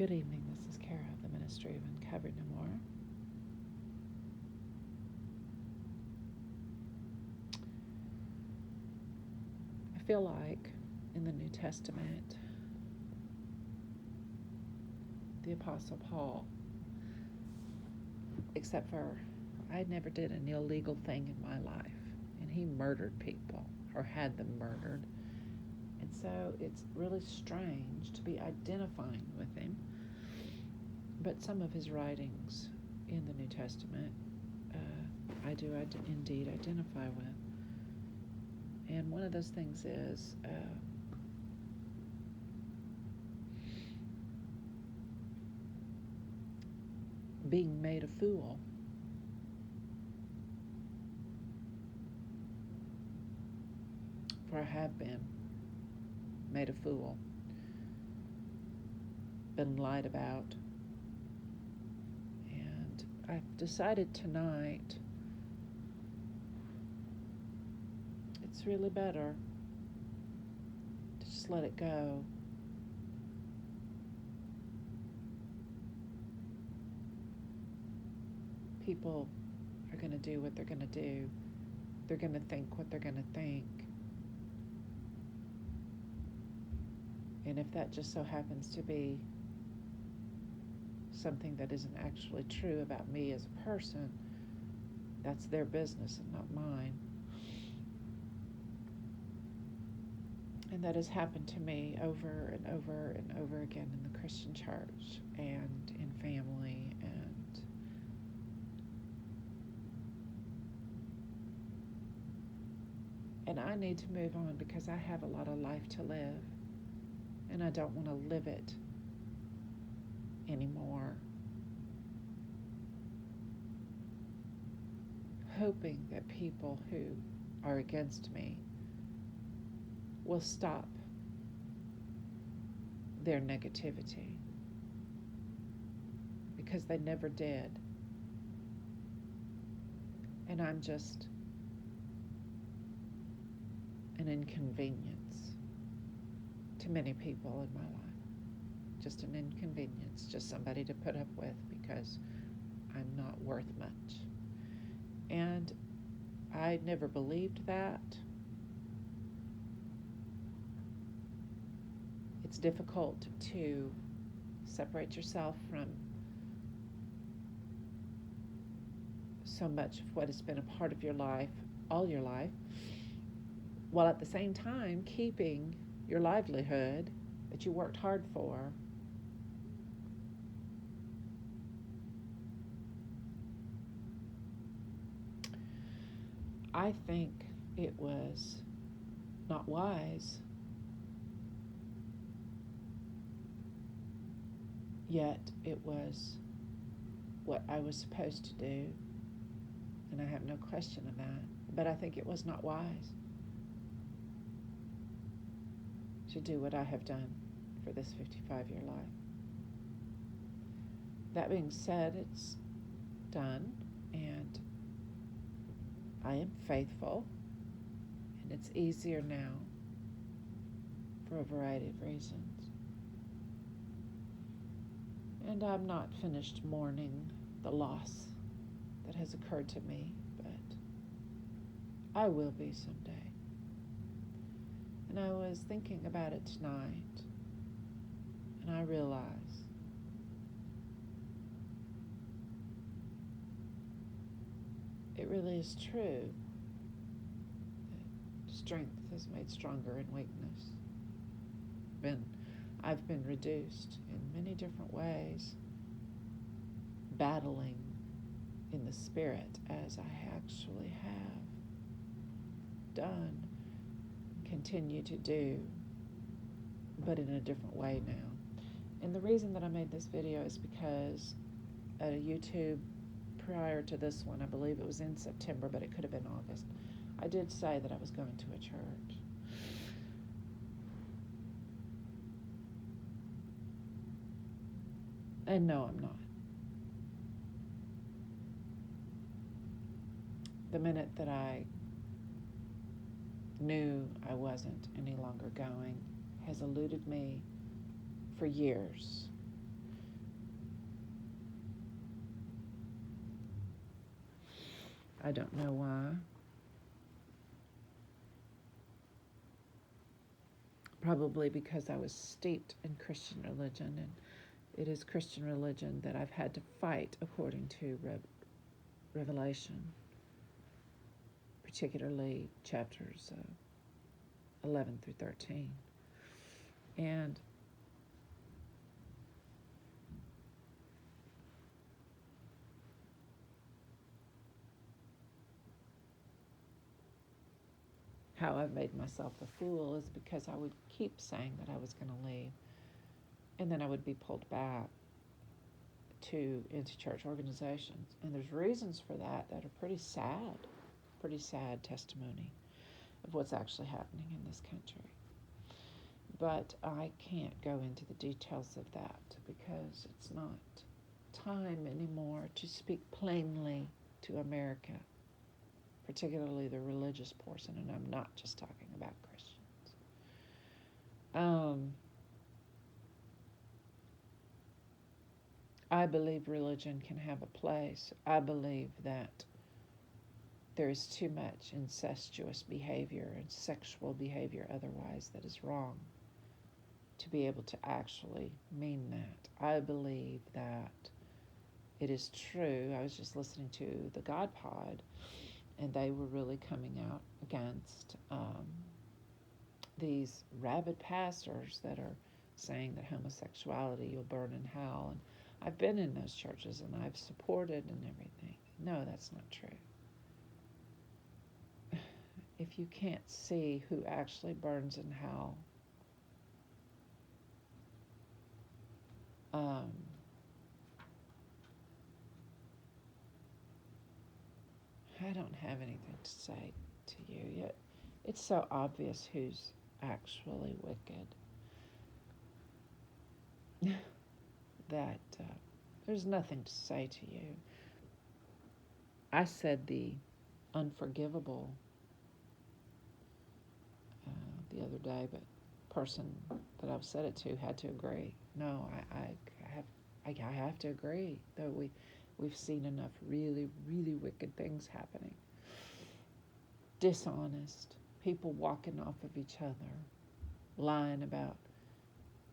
Good evening, this is Kara of the Ministry of Uncovered No More. I feel like in the New Testament, the Apostle Paul, except for I never did an illegal thing in my life, and he murdered people or had them murdered. And so it's really strange to be identifying with him. But some of his writings in the New Testament, I do indeed identify with. And one of those things is being made a fool. For I have been made a fool, been lied about. And I've decided tonight it's really better to just let it go. People are going to do what they're going to do. They're going to think what they're going to think. And if that just so happens to be something that isn't actually true about me as a person, that's their business and not mine. And that has happened to me over and over and over again in the Christian church and in family. And I need to move on because I have a lot of life to live. And I don't want to live it anymore, hoping that people who are against me will stop their negativity, because they never did. And I'm just an inconvenience to many people in my life. Just an inconvenience, just somebody to put up with because I'm not worth much. And I never believed that. It's difficult to separate yourself from so much of what has been a part of your life, all your life, while at the same time keeping your livelihood that you worked hard for. I think it was not wise, yet it was what I was supposed to do, and I have no question of that. But I think it was not wise to do what I have done for this 55-year life. That being said, it's done, and I am faithful, and it's easier now for a variety of reasons. And I'm not finished mourning the loss that has occurred to me, but I will be someday. And I was thinking about it tonight, and I realized it really is true that strength is made stronger in weakness. I've been reduced in many different ways, battling in the spirit as I actually have done, continue to do, but in a different way now. And the reason that I made this video is because at a YouTube prior to this one, I believe it was in September, but it could have been August, I did say that I was going to a church. And no, I'm not. The minute that I knew I wasn't any longer going has eluded me for years. I don't know why. Probably because I was steeped in Christian religion, and it is Christian religion that I've had to fight according to Revelation, particularly chapters 11 through 13. And how I've made myself a fool is because I would keep saying that I was going to leave, and then I would be pulled back into church organizations. And there's reasons for that that are pretty sad testimony of what's actually happening in this country. But I can't go into the details of that because it's not time anymore to speak plainly to America, particularly the religious portion, and I'm not just talking about Christians. I believe religion can have a place. I believe that there is too much incestuous behavior and sexual behavior otherwise that is wrong to be able to actually mean that. I believe that it is true. I was just listening to the God Pod, and they were really coming out against these rabid pastors that are saying that homosexuality, you'll burn in hell. And I've been in those churches and I've supported and everything. No, that's not true. If you can't see who actually burns in hell, I don't have anything to say to you yet. It's so obvious who's actually wicked that there's nothing to say to you. I said the unforgivable the other day, but the person that I've said it to had to agree. No, I have to agree. Though we've seen enough really, really wicked things happening. Dishonest, people walking off of each other, lying about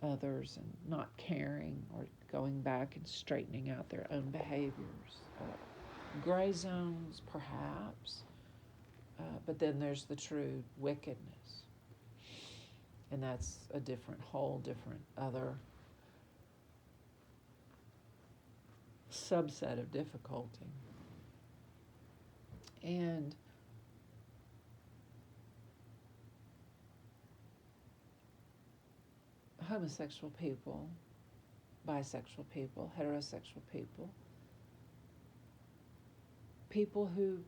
others and not caring or going back and straightening out their own behaviors. Gray zones, perhaps, but then there's the true wickedness. And that's a whole different other subset of difficulty. And homosexual people, bisexual people, heterosexual people, people who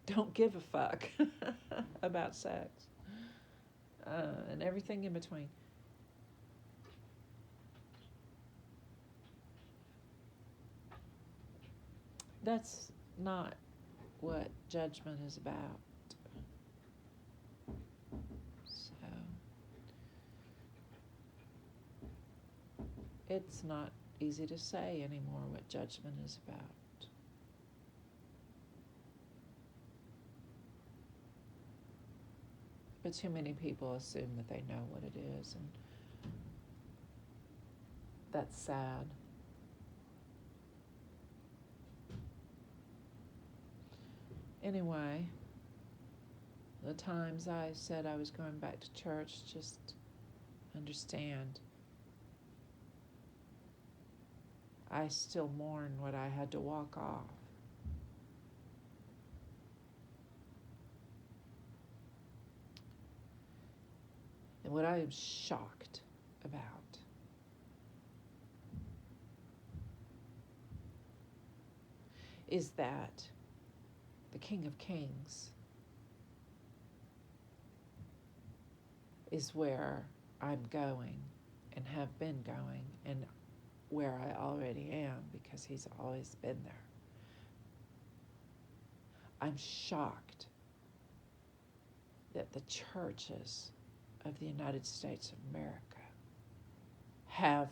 don't give a fuck about sex, and everything in between. That's not what judgment is about. So, it's not easy to say anymore what judgment is about. But too many people assume that they know what it is, and that's sad. Anyway, the times I said I was going back to church, just understand. I still mourn what I had to walk off. And what I am shocked about is that the King of Kings is where I'm going and have been going and where I already am because he's always been there. I'm shocked that the churches of the United States of America have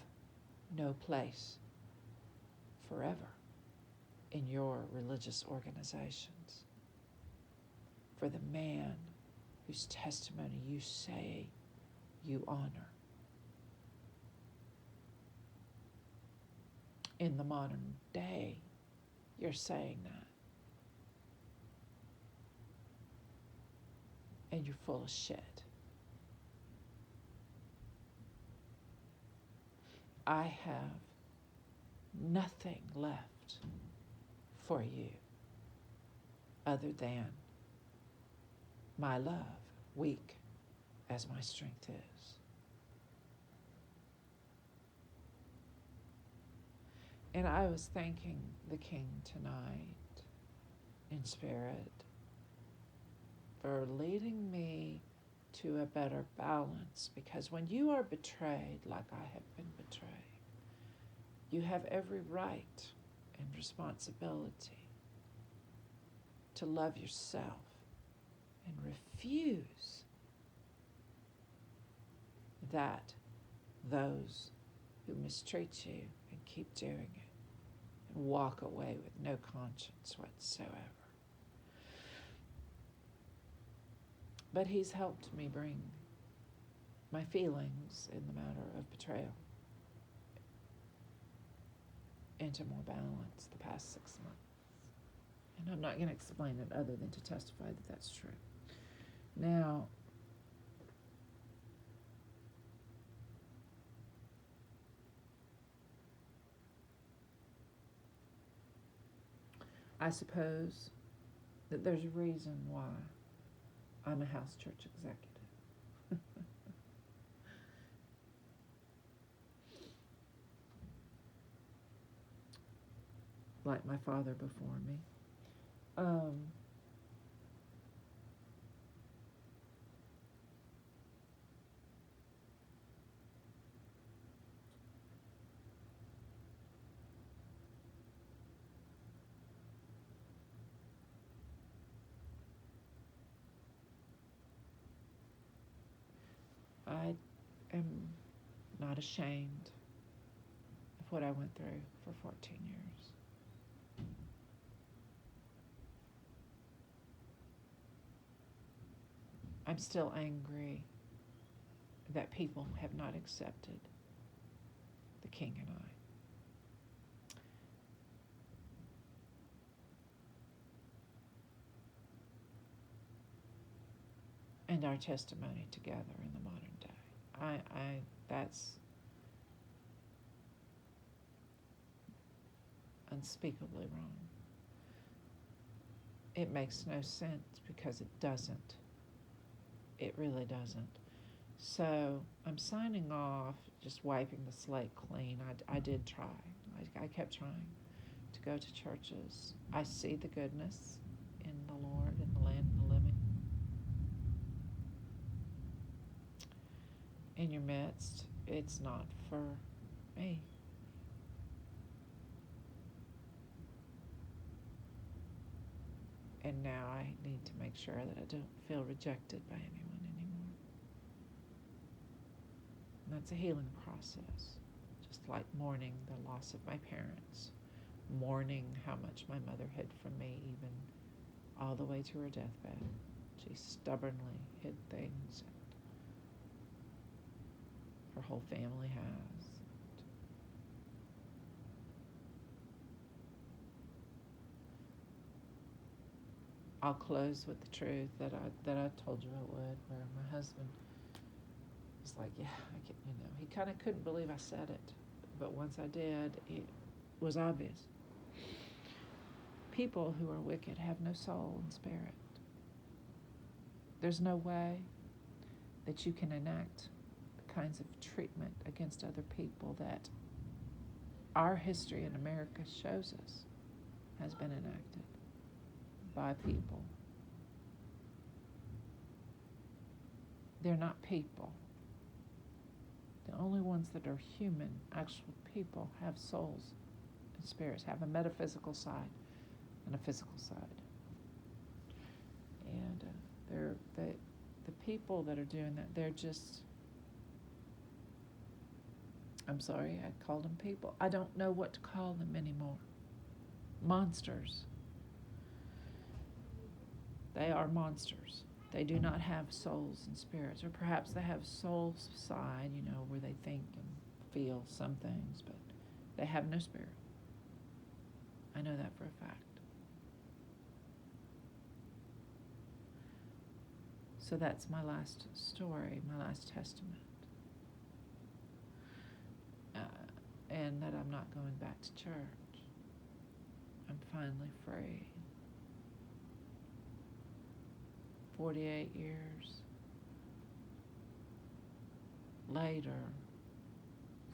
no place forever. in your religious organizations for the man whose testimony you say you honor. In the modern day, you're saying that. And you're full of shit. I have nothing left for you other than my love, weak as my strength is. And I was thanking the King tonight in spirit for leading me to a better balance, because when you are betrayed like I have been betrayed, you have every right and responsibility to love yourself and refuse that those who mistreat you and keep doing it, and walk away with no conscience whatsoever. But he's helped me bring my feelings in the matter of betrayal into more balance the past 6 months. And I'm not going to explain it other than to testify that that's true. Now, I suppose that there's a reason why I'm a house church executive. Like my father before me. I am not ashamed of what I went through for 14 years. I'm still angry that people have not accepted the King and I. And our testimony together in the modern day. That's unspeakably wrong. It makes no sense because it doesn't. It really doesn't. So I'm signing off, just wiping the slate clean. I did try. I kept trying to go to churches. I see the goodness in the Lord, in the land of the living. In your midst, it's not for me. And now I need to make sure that I don't feel rejected by anyone anymore. And that's a healing process. Just like mourning the loss of my parents, mourning how much my mother hid from me, even all the way to her deathbed. She stubbornly hid things, and her whole family has. I'll close with the truth that I told you I would, where my husband was like, yeah, he kind of couldn't believe I said it. But once I did, it was obvious. People who are wicked have no soul and spirit. There's no way that you can enact the kinds of treatment against other people that our history in America shows us has been enacted by people. They're not people. The only ones that are human, actual people, have souls and spirits, have a metaphysical side and a physical side. And the people that are doing that, they're just, I'm sorry, I called them people. I don't know what to call them anymore. monsters. They are monsters. They do not have souls and spirits, or perhaps they have soul side, where they think and feel some things, but they have no spirit. I know that for a fact. So that's my last story, my last testament. And that I'm not going back to church. I'm finally free. 48 years later,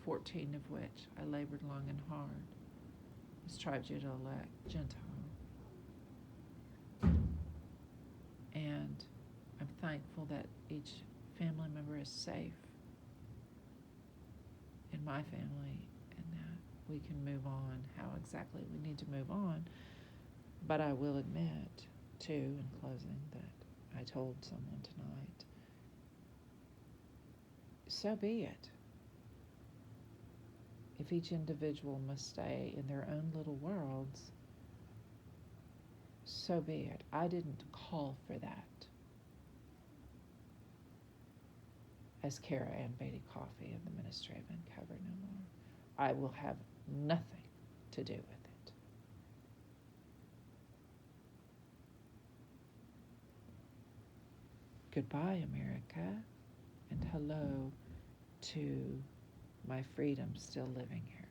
14 of which I labored long and hard as tribe Judah elect Gentile. And I'm thankful that each family member is safe in my family, and that we can move on how exactly we need to move on. But I will admit, too, in closing, that I told someone tonight, so be it. If each individual must stay in their own little worlds, so be it. I didn't call for that. As Kara and Beaty-Coffey of the Ministry of Uncover No More, I will have nothing to do with it. Goodbye, America, and hello to my freedom still living here.